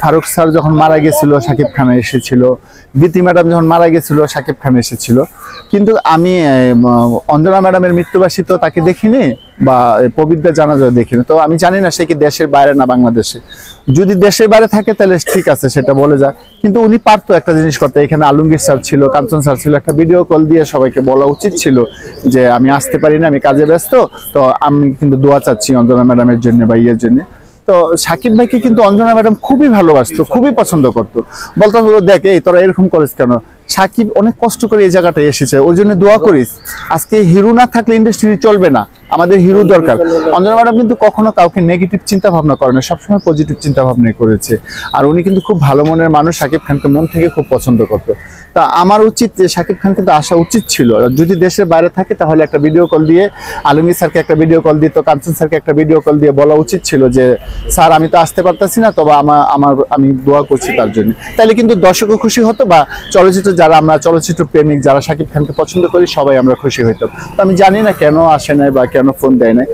Faruk sir যখন মারা গেছিল শাকিব খান এসেছিল, গীতি ম্যাডাম যখন মারা গেছিল শাকিব খান এসেছিল, কিন্তু আমি অঞ্জনা ম্যাডামের মৃত্যুবার্ষিকী তো তাকে দেখিনি বা পবিত্র জানাজা দেখিনি। তো আমি জানি না সে কি দেশের বাইরে না বাংলাদেশে। যদি দেশের বাইরে থাকে তাহলে ঠিক আছে, সেটা বলে যাক। কিন্তু উনি পারতো একটা জিনিস করতে। এখানে আলমগীর স্যার ছিল, কাঞ্চন স্যার ছিল, একটা ভিডিও কল দিয়ে সবাইকে বলা উচিত ছিল যে আমি আসতে পারি না, আমি কাজে ব্যস্ত, তো আমি কিন্তু দোয়া চাচ্ছি অঞ্জনা ম্যাডামের জন্য বা ইয়ের জন্য। তো সাকিব ভাইকে কিন্তু অঞ্জনা ম্যাডাম খুবই ভালোবাসতো, খুবই পছন্দ করতো। বলতো দেখ এই তোরা এরকম করিস কেন, সাকিব অনেক কষ্ট করে এই জায়গাটায় এসেছে, ওই জন্য দোয়া করিস। আজকে হিরো না থাকলে ইন্ডাস্ট্রি চলবে না, আমাদের হিরো দরকার। অঞ্জনা ম্যাডাম কিন্তু কখনো কাউকে নেগেটিভ চিন্তা ভাবনা করে না, সবসময় পজিটিভ চিন্তা ভাবনা করেছে। আর উনি কিন্তু খুব ভালো মনের মানুষ, সাকিব খানকে মন থেকে খুব পছন্দ করতো। তা আমার উচিত যে সাকিব খানকে তো আসা উচিত ছিল, যদি দেশের বাইরে থাকে তাহলে একটা ভিডিও কল দিয়ে, আলমগীর স্যারকে একটা ভিডিও কল দিত, কাঞ্চন স্যারকে একটা ভিডিও কল দিয়ে বলা উচিত ছিল যে স্যার আমি তো আসতে পারতেছি না, তবে আমি দোয়া করছি তার জন্য। তাহলে কিন্তু দর্শকও খুশি হতো, বা চলচ্চিত্র যারা আমরা চলচ্চিত্র প্রেমিক যারা সাকিব খানকে পছন্দ করি সবাই আমরা খুশি হইতাম। তো আমি জানি না কেন আসে নাই বা কেন ফোন দেয় নাই।